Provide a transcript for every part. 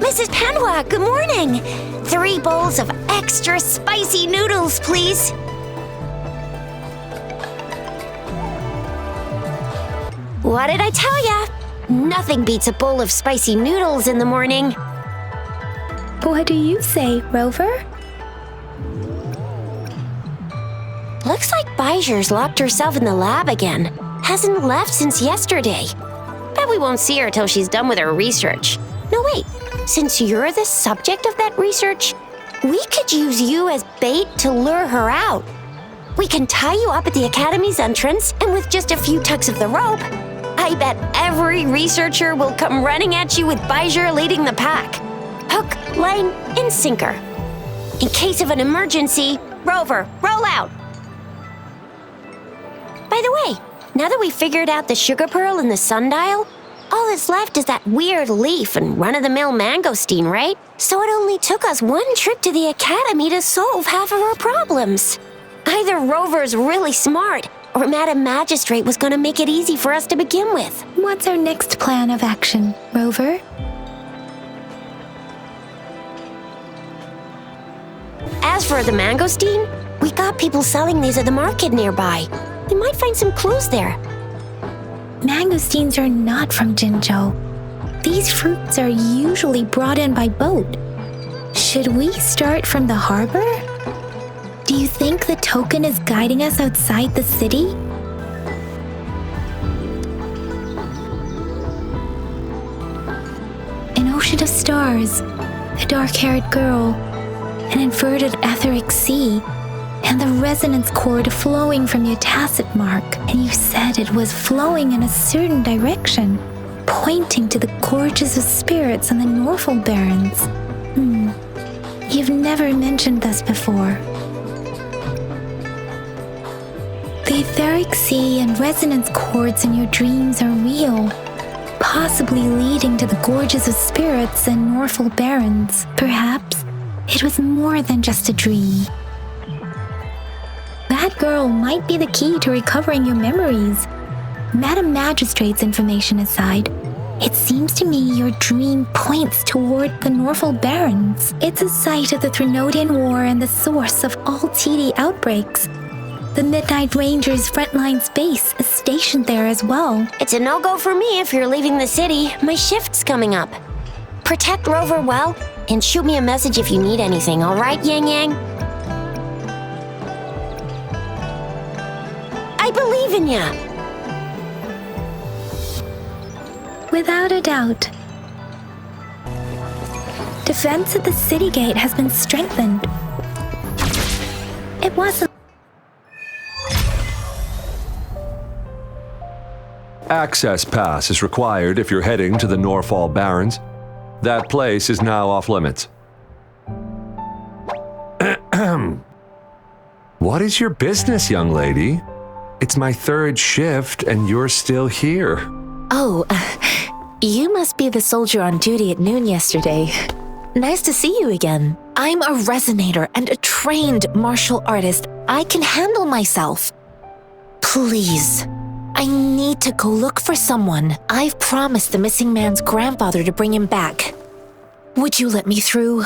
Mrs. Panhua, good morning. 3 bowls of extra spicy noodles, please. What did I tell ya? Nothing beats a bowl of spicy noodles in the morning. What do you say, Rover? Looks like Baijer's locked herself in the lab again. Hasn't left since yesterday. Bet we won't see her till she's done with her research. No, wait. Since you're the subject of that research, we could use you as bait to lure her out. We can tie you up at the Academy's entrance, and with just a few tugs of the rope, I bet every researcher will come running at you with Baijer leading the pack. Hook, line, and sinker. In case of an emergency, Rover, roll out. By the way, now that we figured out the sugar pearl and the sundial, all that's left is that weird leaf and run-of-the-mill mangosteen, right? So it only took us 1 trip to the Academy to solve half of our problems. Either Rover's really smart, or Madam Magistrate was going to make it easy for us to begin with. What's our next plan of action, Rover? As for the mangosteen, we got people selling these at the market nearby. We might find some clues there. Mangosteens are not from Jinzhou. These fruits are usually brought in by boat. Should we start from the harbor? Do you think the token is guiding us outside the city? An ocean of stars, a dark-haired girl, an inverted etheric sea, and the resonance cord flowing from your tacit mark. And you said it was flowing in a certain direction, pointing to the gorges of spirits on the Norfolk Barrens. You've never mentioned this before. The etheric sea and resonance cords in your dreams are real, possibly leading to the gorges of spirits and Norfolk Barrens. Perhaps it was more than just a dream. That girl might be the key to recovering your memories. Madam Magistrate's information aside, it seems to me your dream points toward the Norfolk Barrens. It's a site of the Trinodian War and the source of all TD outbreaks. The Midnight Rangers' frontline base is stationed there as well. It's a no-go for me if you're leaving the city. My shift's coming up. Protect Rover well, and shoot me a message if you need anything, all right, Yang Yang? I believe in ya! Without a doubt. Defense at the city gate has been strengthened. It wasn't. Access pass is required if you're heading to the Norfolk Barrens. That place is now off limits. What is your business, young lady? It's my 3rd shift and you're still here. Oh, you must be the soldier on duty at noon yesterday. Nice to see you again. I'm a resonator and a trained martial artist. I can handle myself. Please, I need to go look for someone. I've promised the missing man's grandfather to bring him back. Would you let me through?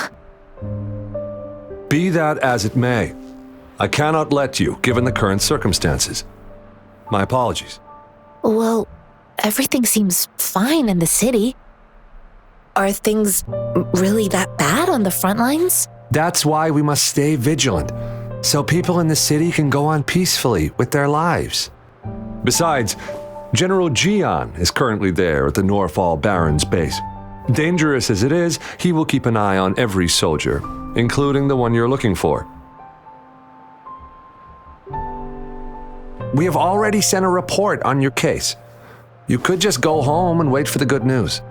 Be that as it may, I cannot let you given the current circumstances. My apologies. Well, everything seems fine in the city. Are things really that bad on the front lines? That's why we must stay vigilant, so people in the city can go on peacefully with their lives. Besides, General Zhiyuan is currently there at the Norfolk Barrens base. Dangerous as it is, he will keep an eye on every soldier, including the one you're looking for. We have already sent a report on your case. You could just go home and wait for the good news.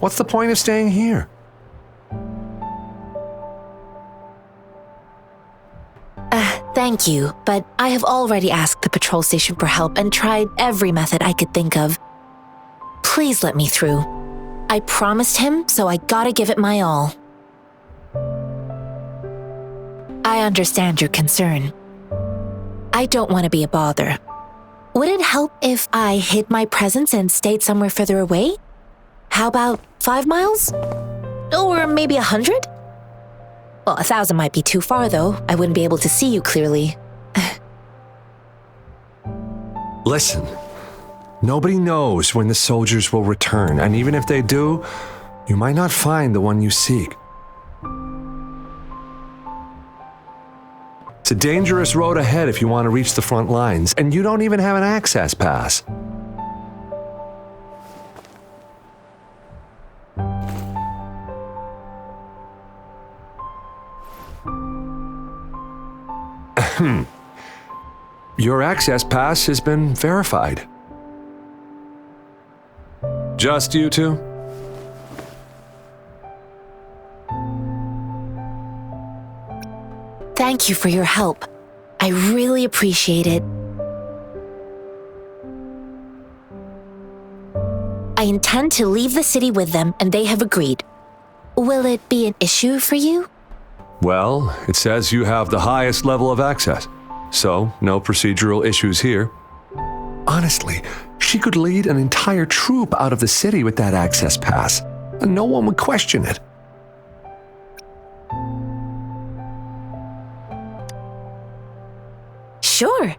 What's the point of staying here? Thank you, but I have already asked the patrol station for help and tried every method I could think of. Please let me through. I promised him, so I gotta give it my all. I understand your concern. I don't want to be a bother. Would it help if I hid my presence and stayed somewhere further away? How about 5 miles? Or maybe 100? Well, 1,000 might be too far, though. I wouldn't be able to see you clearly. Listen, nobody knows when the soldiers will return, and even if they do, you might not find the one you seek. It's a dangerous road ahead if you want to reach the front lines, and you don't even have an access pass. Your access pass has been verified. Just you two? Thank you for your help. I really appreciate it. I intend to leave the city with them, and they have agreed. Will it be an issue for you? Well, it says you have the highest level of access, so no procedural issues here. Honestly, she could lead an entire troop out of the city with that access pass, and no one would question it. Sure.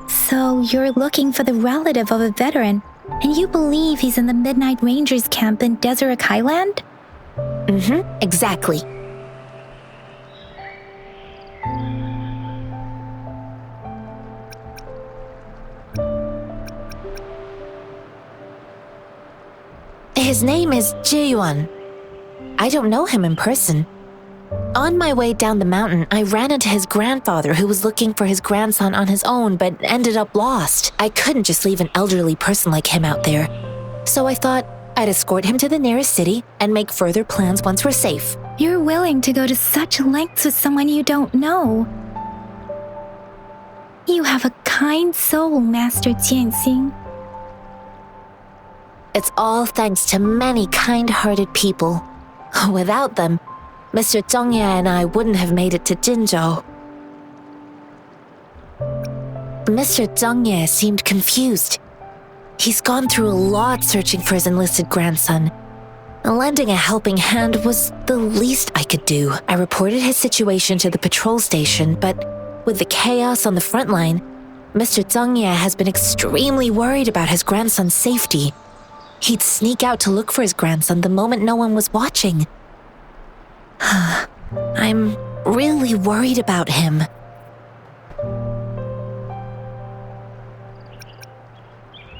So you're looking for the relative of a veteran, and you believe he's in the Midnight Rangers camp in Desert Highland? Exactly. His name is Zhiyuan. I don't know him in person. On my way down the mountain, I ran into his grandfather who was looking for his grandson on his own but ended up lost. I couldn't just leave an elderly person like him out there. So I thought I'd escort him to the nearest city and make further plans once we're safe. You're willing to go to such lengths with someone you don't know. You have a kind soul, Master Jianxin. It's all thanks to many kind-hearted people. Without them, Mr. Zhongye and I wouldn't have made it to Jinzhou. Mr. Zhongye seemed confused. He's gone through a lot searching for his enlisted grandson. Lending a helping hand was the least I could do. I reported his situation to the patrol station, but with the chaos on the front line, Mr. Zhongye has been extremely worried about his grandson's safety. He'd sneak out to look for his grandson the moment no one was watching. I'm really worried about him.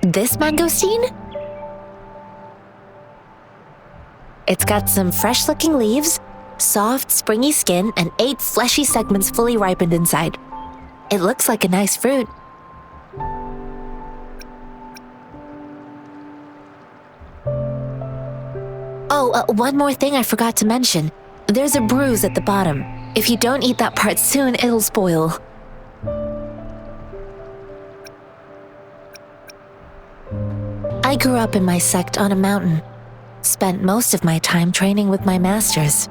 This mangosteen? It's got some fresh-looking leaves, soft, springy skin, and 8 fleshy segments fully ripened inside. It looks like a nice fruit. Oh, one more thing I forgot to mention. There's a bruise at the bottom. If you don't eat that part soon, it'll spoil. I grew up in my sect on a mountain. Spent most of my time training with my masters.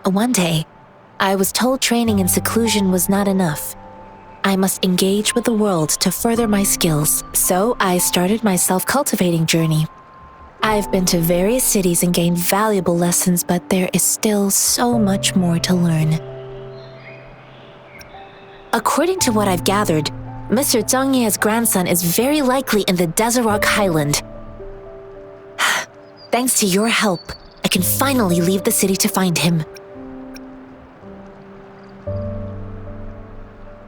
One day, I was told training in seclusion was not enough. I must engage with the world to further my skills, so I started my self-cultivating journey. I've been to various cities and gained valuable lessons, but there is still so much more to learn. According to what I've gathered, Mr. Zhongye's grandson is very likely in the Desert Highland. Thanks to your help, I can finally leave the city to find him.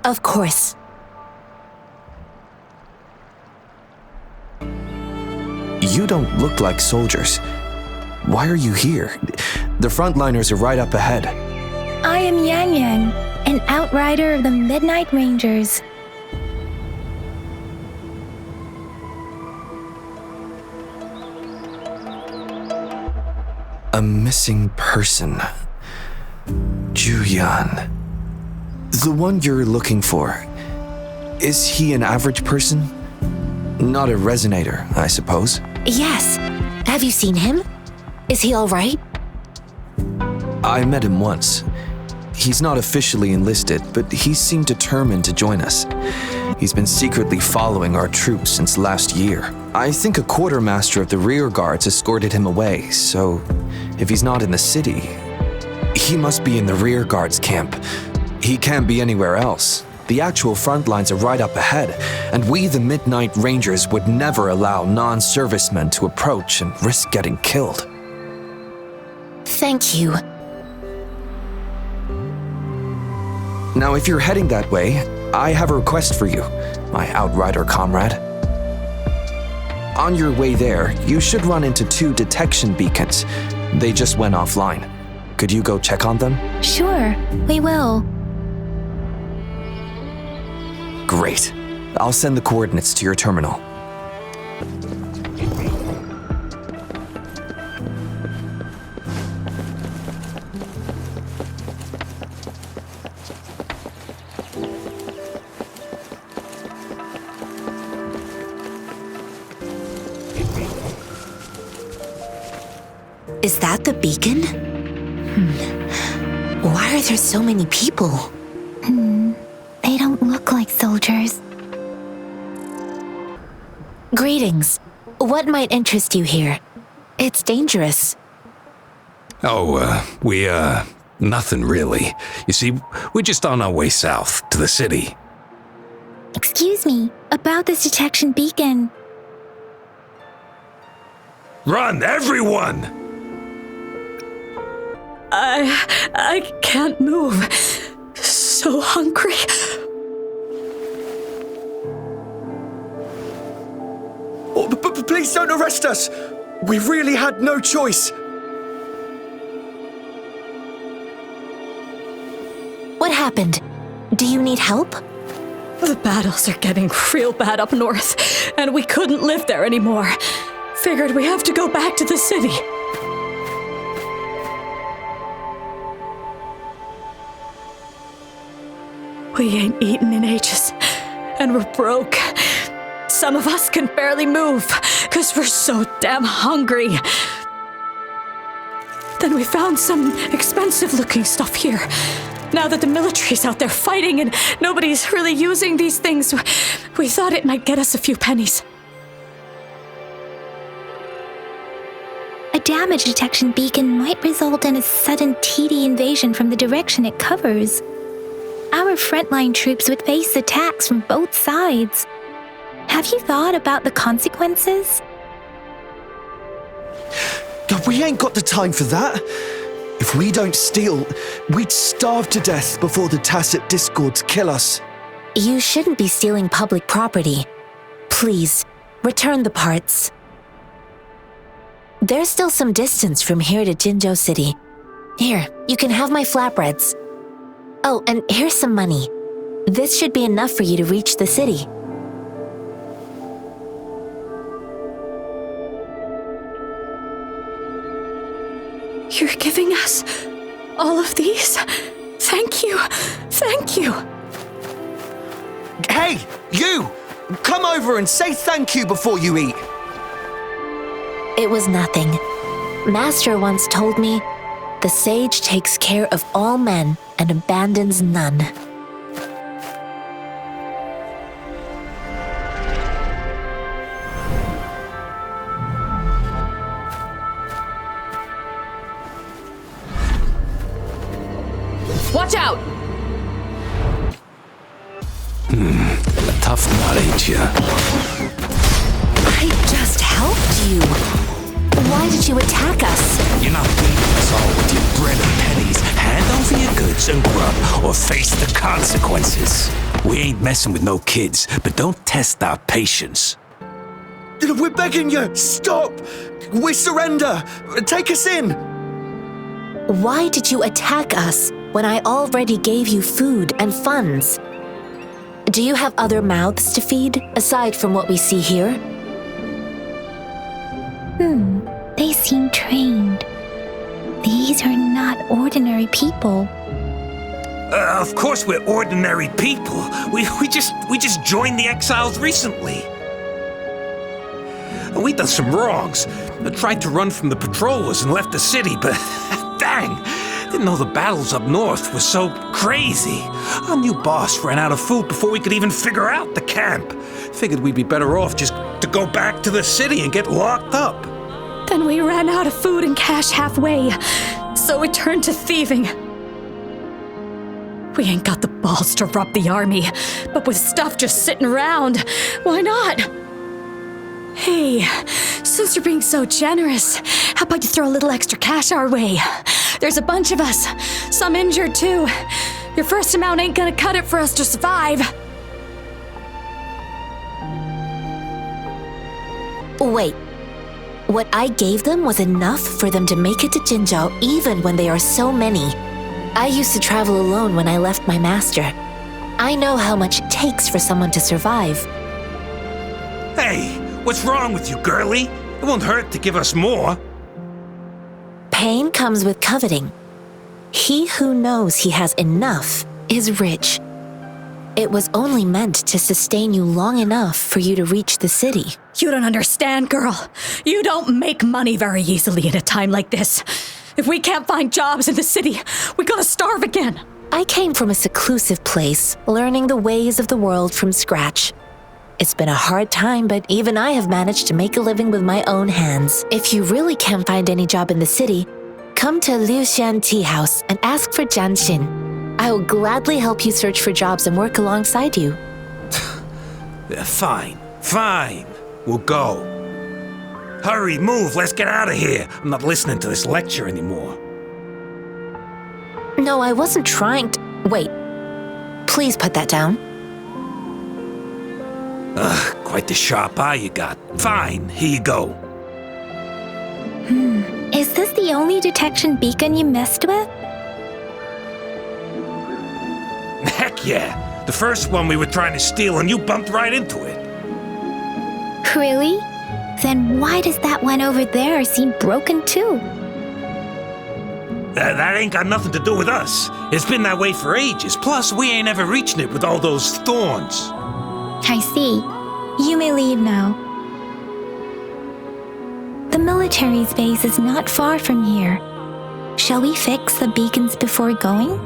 Of course. You don't look like soldiers. Why are you here? The frontliners are right up ahead. I am Yang Yang, an outrider of the Midnight Rangers. A missing person. Zhiyuan. The one you're looking for. Is he an average person? Not a resonator, I suppose. Yes. Have you seen him? Is he all right? I met him once. He's not officially enlisted, but he seemed determined to join us. He's been secretly following our troops since last year. I think a quartermaster of the rear guards escorted him away, so if he's not in the city, he must be in the rear guards camp. He can't be anywhere else. The actual front lines are right up ahead, and we, the Midnight Rangers, would never allow non-servicemen to approach and risk getting killed. Thank you. Now, if you're heading that way, I have a request for you, my outrider comrade. On your way there, you should run into 2 detection beacons. They just went offline. Could you go check on them? Sure, we will. Great. I'll send the coordinates to your terminal. Is that the beacon? Why are there so many people? They don't look like soldiers. Greetings. What might interest you here? It's dangerous. Nothing really. You see, we're just on our way south to the city. Excuse me, about this detection beacon. Run, everyone! I can't move. So hungry. Oh, please don't arrest us! We really had no choice! What happened? Do you need help? The battles are getting real bad up north, and we couldn't live there anymore. Figured we have to go back to the city. We ain't eaten in ages, and we're broke. Some of us can barely move, 'cause we're so damn hungry. Then we found some expensive-looking stuff here. Now that the military's out there fighting and nobody's really using these things, we thought it might get us a few pennies. A damage detection beacon might result in a sudden TD invasion from the direction it covers. Our frontline troops would face attacks from both sides. Have you thought about the consequences? God, we ain't got the time for that. If we don't steal, we'd starve to death before the tacit discords kill us. You shouldn't be stealing public property. Please, return the parts. There's still some distance from here to Jinzhou City. Here, you can have my flatbreads. Oh, and here's some money. This should be enough for you to reach the city. You're giving us all of these? Thank you. Thank you. Hey, you! Come over and say thank you before you eat. It was nothing. Master once told me, the sage takes care of all men and abandons none. Watch out! A tough nut, ain't ya? I just helped you. Why did you attack us? You're not leaving us all with your bread and pennies. Hand over your goods and grub, or face the consequences. We ain't messing with no kids, but don't test our patience. We're begging you, stop! We surrender! Take us in! Why did you attack us when I already gave you food and funds? Do you have other mouths to feed, aside from what we see here? They seem trained. These are not ordinary people. Of course we're ordinary people. We just joined the exiles recently. We done some wrongs. Tried to run from the patrollers and left the city, but dang, Didn't know the battles up north were so crazy. Our new boss ran out of food before we could even figure out the camp. Figured we'd be better off just to go back to the city and get locked up. Then we ran out of food and cash halfway, so we turned to thieving. We ain't got the balls to rob the army, but with stuff just sitting around, why not? Hey, since you're being so generous, how about you throw a little extra cash our way? There's a bunch of us, some injured too. Your first amount ain't gonna cut it for us to survive. Wait. What I gave them was enough for them to make it to Jinzhou even when they are so many. I used to travel alone when I left my master. I know how much it takes for someone to survive. Hey, what's wrong with you, girlie? It won't hurt to give us more. Pain comes with coveting. He who knows he has enough is rich. It was only meant to sustain you long enough for you to reach the city. You don't understand, girl. You don't make money very easily in a time like this. If we can't find jobs in the city, we're gonna starve again. I came from a seclusive place, learning the ways of the world from scratch. It's been a hard time, but even I have managed to make a living with my own hands. If you really can't find any job in the city, come to Liuxian Tea House and ask for Jianxin. I will gladly help you search for jobs and work alongside you. Fine. We'll go. Hurry, move, let's get out of here. I'm not listening to this lecture anymore. No, I wasn't trying to... Wait. Please put that down. Quite the sharp eye you got. Fine, here you go. Is this the only detection beacon you messed with? Heck yeah. The first one we were trying to steal and you bumped right into it. Really? Then why does that one over there seem broken too? That ain't got nothing to do with us. It's been that way for ages. Plus, we ain't ever reaching it with all those thorns. I see. You may leave now. The military's base is not far from here. Shall we fix the beacons before going?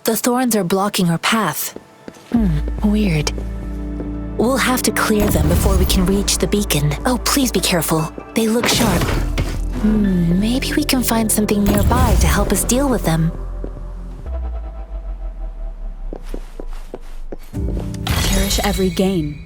The thorns are blocking our path. Weird. We'll have to clear them before we can reach the beacon. Oh, please be careful. They look sharp. Maybe we can find something nearby to help us deal with them. Cherish every gain.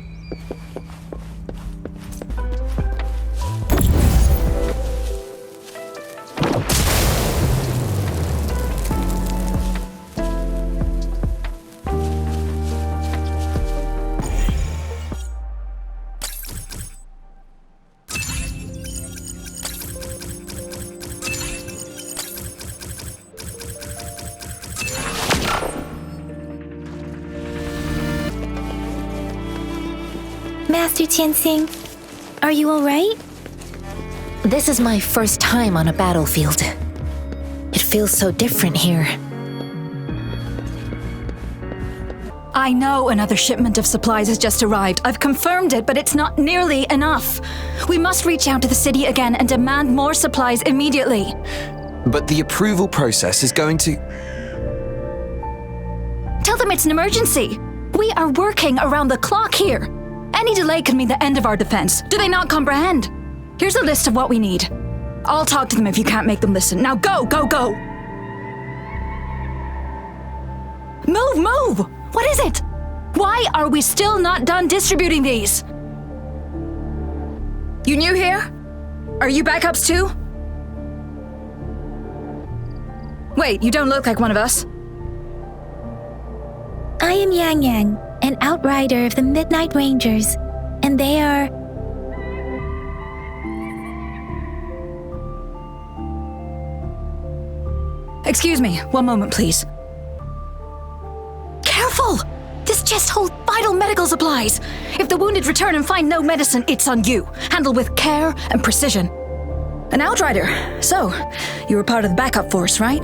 Master Jianxin, are you alright? This is my first time on a battlefield. It feels so different here. I know another shipment of supplies has just arrived. I've confirmed it, but it's not nearly enough. We must reach out to the city again and demand more supplies immediately. But the approval process is going to... Tell them it's an emergency. We are working around the clock here. Any delay could mean the end of our defense. Do they not comprehend? Here's a list of what we need. I'll talk to them if you can't make them listen. Now go, go, go! Move, move! What is it? Why are we still not done distributing these? You new here? Are you backups too? Wait, you don't look like one of us. I am Yang Yang, an outrider of the Midnight Rangers, and they are... Excuse me, one moment please. Careful! This chest holds vital medical supplies. If the wounded return and find no medicine, it's on you. Handle with care and precision. An outrider. So, you were part of the backup force, right?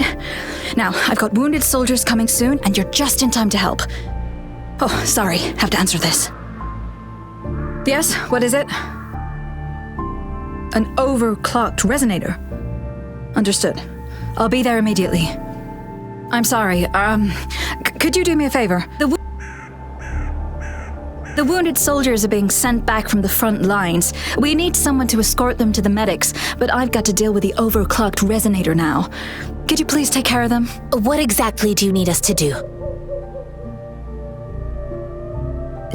Now, I've got wounded soldiers coming soon, and you're just in time to help. Oh, sorry, have to answer this. Yes, what is it? An overclocked resonator. Understood. I'll be there immediately. I'm sorry, could you do me a favor? The wounded soldiers are being sent back from the front lines. We need someone to escort them to the medics, but I've got to deal with the overclocked resonator now. Could you please take care of them? What exactly do you need us to do?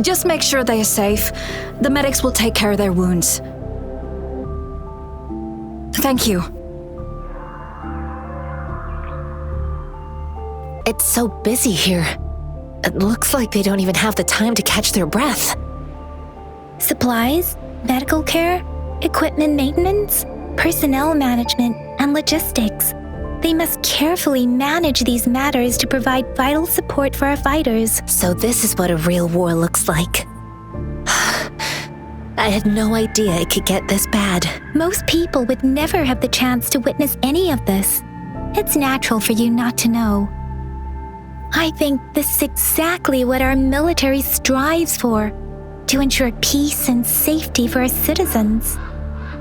Just make sure they are safe. The medics will take care of their wounds. Thank you. It's so busy here. It looks like they don't even have the time to catch their breath. Supplies, medical care, equipment maintenance, personnel management, and logistics. They must carefully manage these matters to provide vital support for our fighters. So this is what a real war looks like. I had no idea it could get this bad. Most people would never have the chance to witness any of this. It's natural for you not to know. I think this is exactly what our military strives for, to ensure peace and safety for our citizens.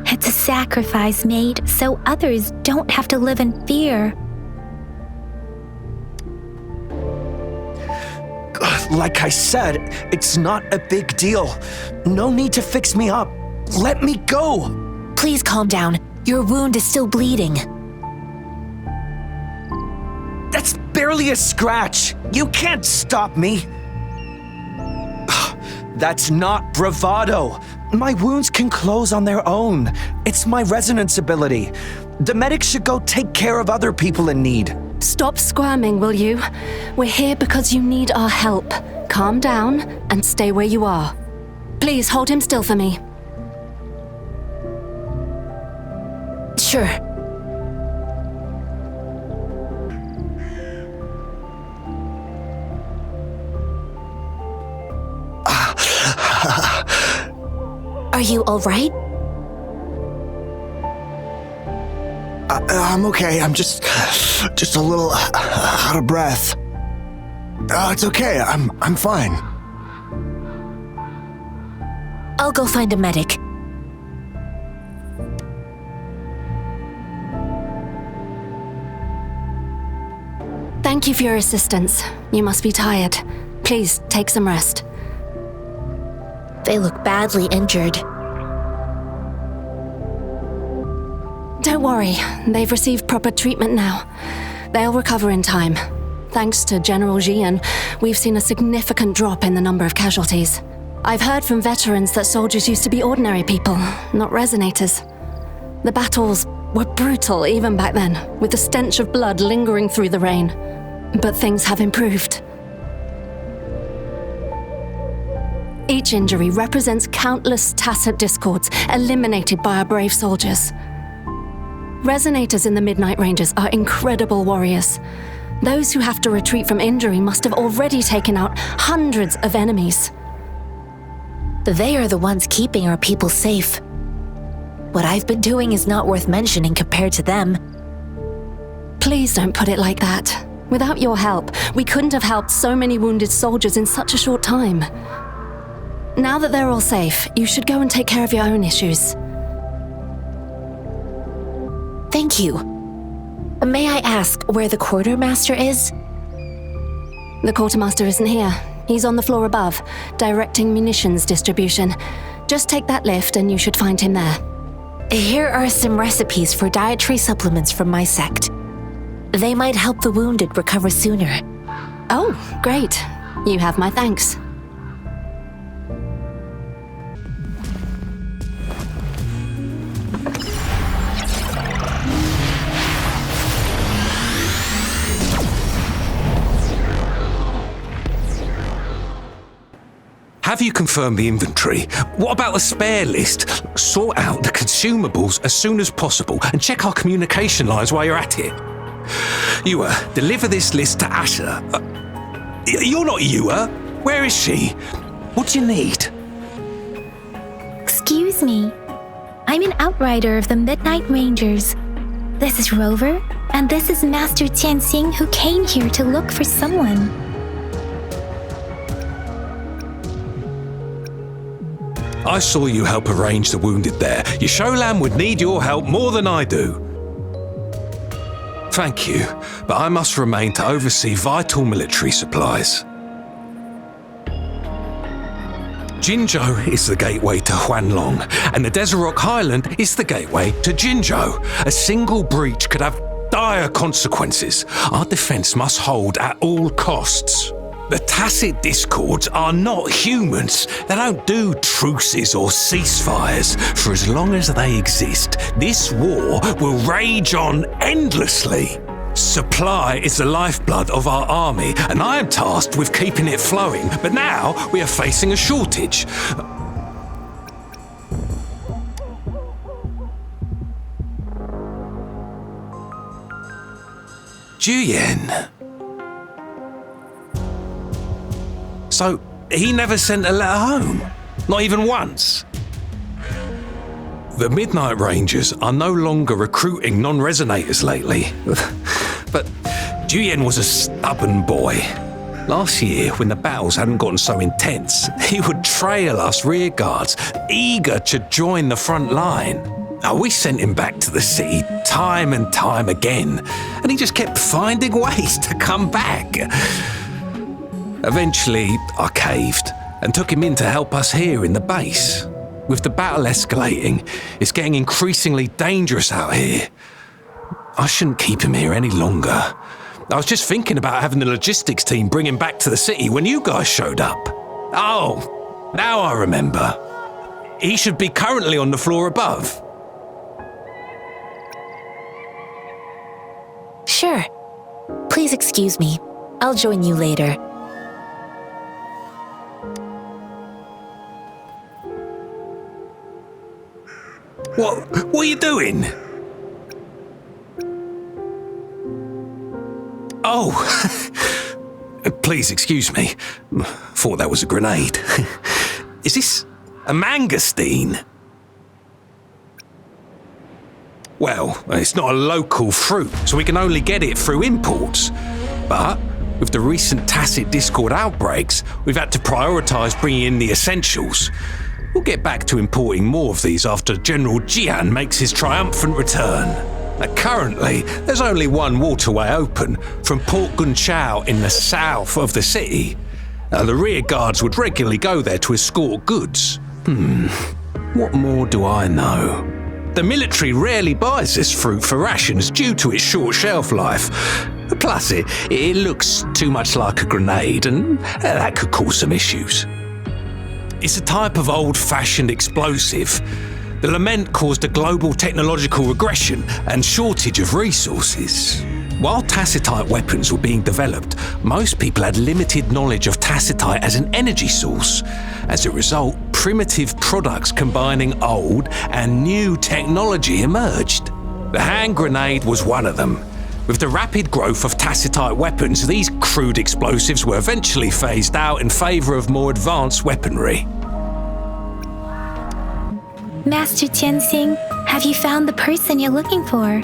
It's a sacrifice made so others don't have to live in fear. Like I said, it's not a big deal. No need to fix me up. Let me go. Please calm down. Your wound is still bleeding. That's barely a scratch. You can't stop me. That's not bravado. My wounds can close on their own. It's my resonance ability. The medics should go take care of other people in need. Stop squirming, will you? We're here because you need our help. Calm down and stay where you are. Please hold him still for me. Sure. Are you all right? I'm okay. I'm just a little out of breath. It's okay. I'm fine. I'll go find a medic. Thank you for your assistance. You must be tired. Please take some rest. They look badly injured. Don't worry, they've received proper treatment now. They'll recover in time. Thanks to General Zhiyuan, we've seen a significant drop in the number of casualties. I've heard from veterans that soldiers used to be ordinary people, not resonators. The battles were brutal even back then, with the stench of blood lingering through the rain. But things have improved. Each injury represents countless tacit discords eliminated by our brave soldiers. Resonators in the Midnight Rangers are incredible warriors. Those who have to retreat from injury must have already taken out hundreds of enemies. They are the ones keeping our people safe. What I've been doing is not worth mentioning compared to them. Please don't put it like that. Without your help, we couldn't have helped so many wounded soldiers in such a short time. Now that they're all safe, you should go and take care of your own issues. Thank you. May I ask where the quartermaster is? The quartermaster isn't here. He's on the floor above, directing munitions distribution. Just take that lift and you should find him there. Here are some recipes for dietary supplements from my sect. They might help the wounded recover sooner. Oh, great. You have my thanks. Have you confirmed the inventory? What about the spare list? Sort out the consumables as soon as possible and check our communication lines while you're at it. Yua, deliver this list to Asher. You're not Yua. Where is she? What do you need? excuse me. I'm an outrider of the Midnight Rangers. This is Rover, and this is Master Jianxin, who came here to look for someone. I saw you help arrange the wounded there. Your Sholan would need your help more than I do. Thank you, but I must remain to oversee vital military supplies. Jinzhou is the gateway to Huanlong, and the Desert Rock Highland is the gateway to Jinzhou. A single breach could have dire consequences. Our defense must hold at all costs. The tacit discords are not humans. They don't do truces or ceasefires. For as long as they exist, this war will rage on endlessly. Supply is the lifeblood of our army, and I am tasked with keeping it flowing. But now we are facing a shortage. Zhiyuan. So, he never sent a letter home? Not even once? The Midnight Rangers are no longer recruiting non-resonators lately. But Zhiyuan was a stubborn boy. Last year, when the battles hadn't gotten so intense, he would trail us rearguards, eager to join the front line. We sent him back to the city time and time again, and he just kept finding ways to come back. Eventually, I caved and took him in to help us here in the base. With the battle escalating, it's getting increasingly dangerous out here. I shouldn't keep him here any longer. I was just thinking about having the logistics team bring him back to the city when you guys showed up. Oh, now I remember. He should be currently on the floor above. Sure. Please excuse me. I'll join you later. What are you doing? Oh, please excuse me. Thought that was a grenade. Is this a mangosteen? Well, it's not a local fruit, so we can only get it through imports. But with the recent tacit discord outbreaks, we've had to prioritise bringing in the essentials. We'll get back to importing more of these after General Jian makes his triumphant return. Currently, there's only one waterway open from Port Gunchao in the south of the city. The rear guards would regularly go there to escort goods. What more do I know? The military rarely buys this fruit for rations due to its short shelf life. Plus, it looks too much like a grenade, and that could cause some issues. It's a type of old-fashioned explosive. The lament caused a global technological regression and shortage of resources. While tacitite weapons were being developed, most people had limited knowledge of tacitite as an energy source. As a result, primitive products combining old and new technology emerged. The hand grenade was one of them. With the rapid growth of tacitite weapons, these crude explosives were eventually phased out in favor of more advanced weaponry. Master Jianxin, have you found the person you're looking for?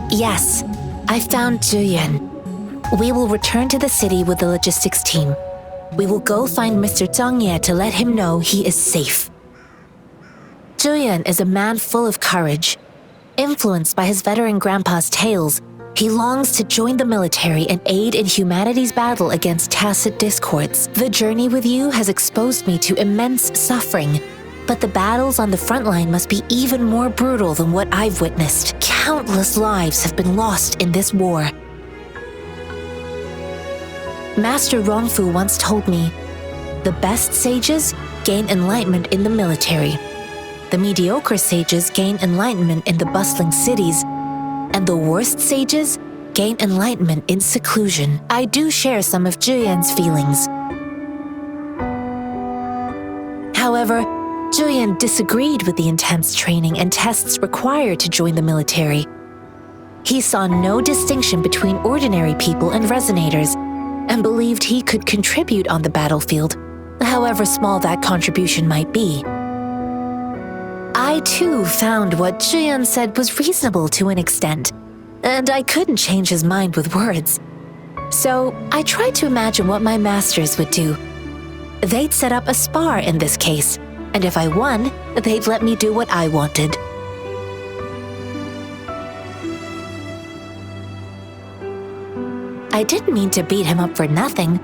Yes, I found Zhiyuan. We will return to the city with the logistics team. We will go find Mr. Zhang Ye to let him know he is safe. Zhiyuan is a man full of courage. Influenced by his veteran grandpa's tales, he longs to join the military and aid in humanity's battle against tacit discords. The journey with you has exposed me to immense suffering, but the battles on the front line must be even more brutal than what I've witnessed. Countless lives have been lost in this war. Master Rongfu once told me, the best sages gain enlightenment in the military. The mediocre sages gain enlightenment in the bustling cities, and the worst sages gain enlightenment in seclusion. I do share some of Zhiyuan's feelings. However, Zhiyuan disagreed with the intense training and tests required to join the military. He saw no distinction between ordinary people and resonators, and believed he could contribute on the battlefield, however small that contribution might be. I too found what Zhiyuan said was reasonable to an extent, and I couldn't change his mind with words. So I tried to imagine what my masters would do. They'd set up a spar in this case, and if I won, they'd let me do what I wanted. I didn't mean to beat him up for nothing.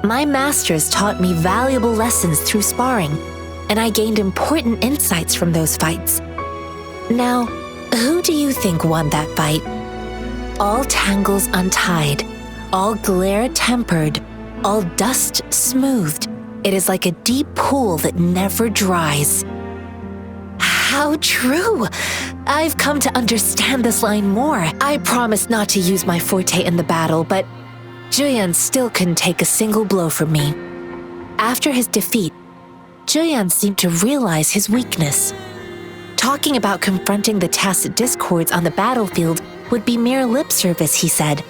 My masters taught me valuable lessons through sparring, and I gained important insights from those fights. Now, who do you think won that fight? All tangles untied, all glare tempered, all dust smoothed. It is like a deep pool that never dries. How true! I've come to understand this line more. I promised not to use my forte in the battle, but Zhiyuan still couldn't take a single blow from me. After his defeat, Zhiyuan seemed to realize his weakness. Talking about confronting the tacit discords on the battlefield would be mere lip service, he said.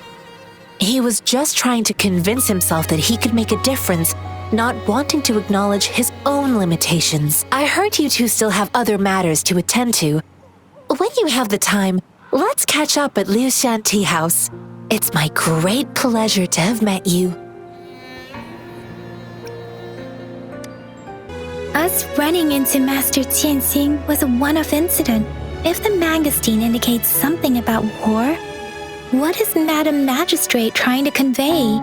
He was just trying to convince himself that he could make a difference, not wanting to acknowledge his own limitations. I heard you two still have other matters to attend to. When you have the time, let's catch up at Liu Shan Tea House. It's my great pleasure to have met you. Us running into Master Jianxin was a one-off incident. If the mangosteen indicates something about war, what is Madam Magistrate trying to convey?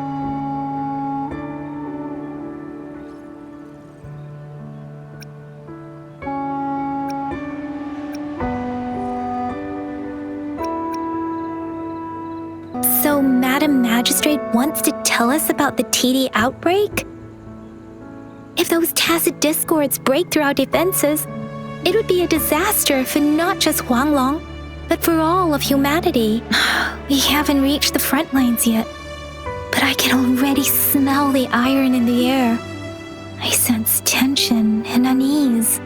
So Madam Magistrate wants to tell us about the TD outbreak? If those tacit discords break through our defenses, it would be a disaster for not just Huanglong, but for all of humanity. We haven't reached the front lines yet, but I can already smell the iron in the air. I sense tension and unease.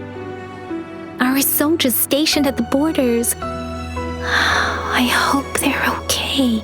Our soldiers stationed at the borders, I hope they're okay.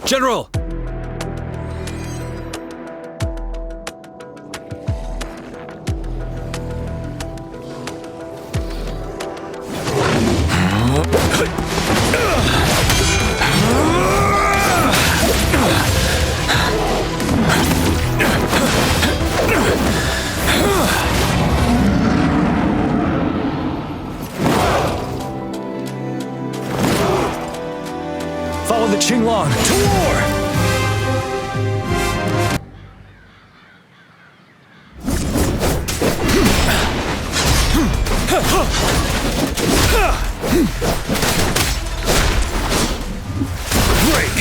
General! Follow the Qinglong to war! Break!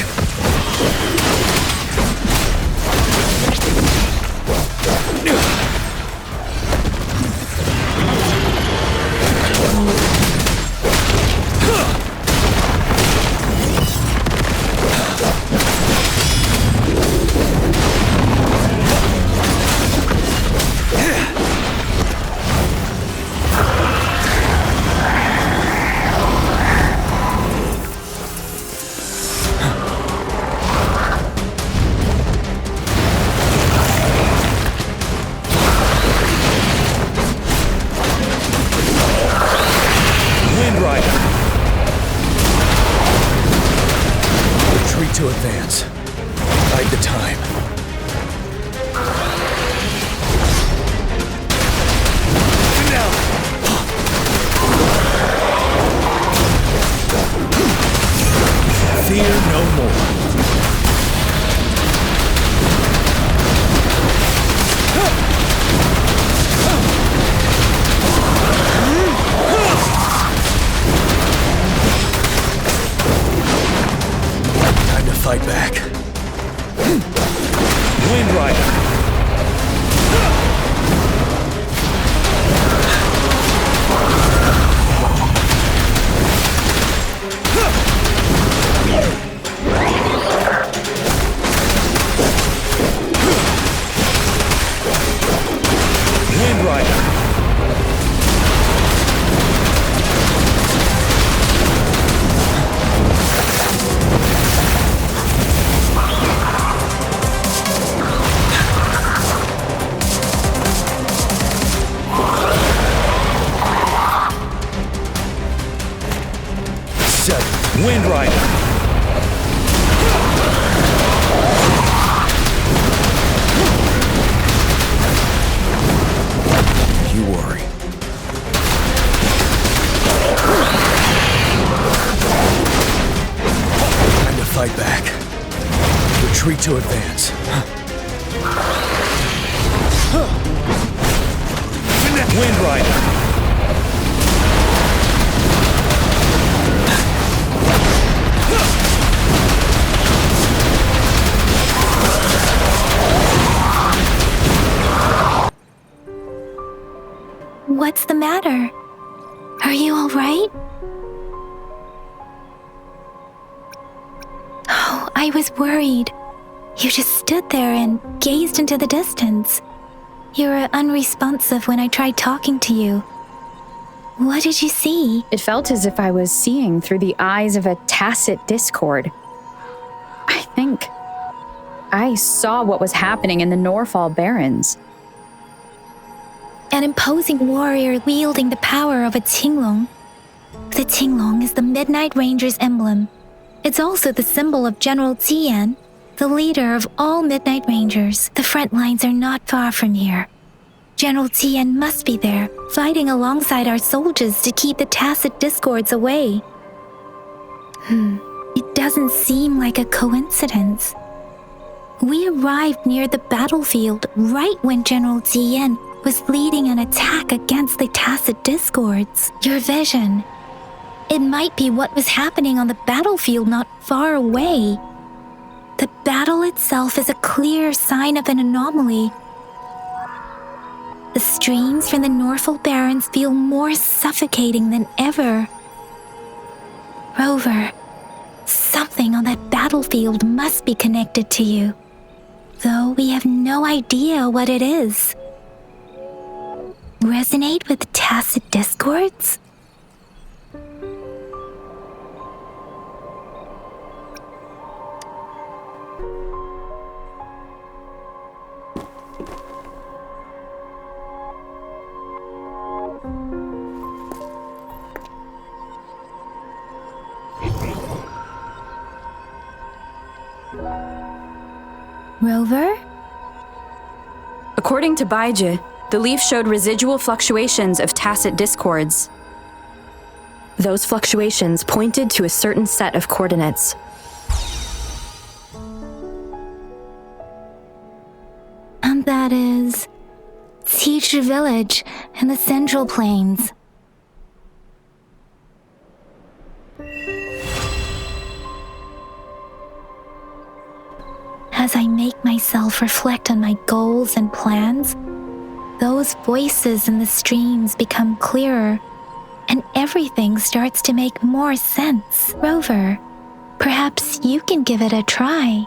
To advance. Bide the time. Now! Fear no more. Windrider. Windrider. You worry. Time to fight back. Retreat to advance. Windrider. What's the matter? Are you all right? Oh, I was worried. You just stood there and gazed into the distance. You were unresponsive when I tried talking to you. What did you see? It felt as if I was seeing through the eyes of a tacit discord. I think I saw what was happening in the Norfall Barrens. An imposing warrior wielding the power of a Qinglong. The Qinglong is the Midnight Ranger's emblem. It's also the symbol of General Zhiyuan, the leader of all Midnight Rangers. The front lines are not far from here. General Zhiyuan must be there, fighting alongside our soldiers to keep the tacit discords away. It doesn't seem like a coincidence. We arrived near the battlefield right when General Zhiyuan was leading an attack against the tacit discords. Your vision. It might be what was happening on the battlefield not far away. The battle itself is a clear sign of an anomaly. The streams from the Norfall Barrens feel more suffocating than ever. Rover, something on that battlefield must be connected to you, though we have no idea what it is. Resonate with tacit discords? Rover? According to Baiji, the leaf showed residual fluctuations of tacit discords. Those fluctuations pointed to a certain set of coordinates. And that is Zhiyuan Village in the Central Plains. As I make myself reflect on my goals and plans, those voices in the streams become clearer, and everything starts to make more sense. Rover, perhaps you can give it a try.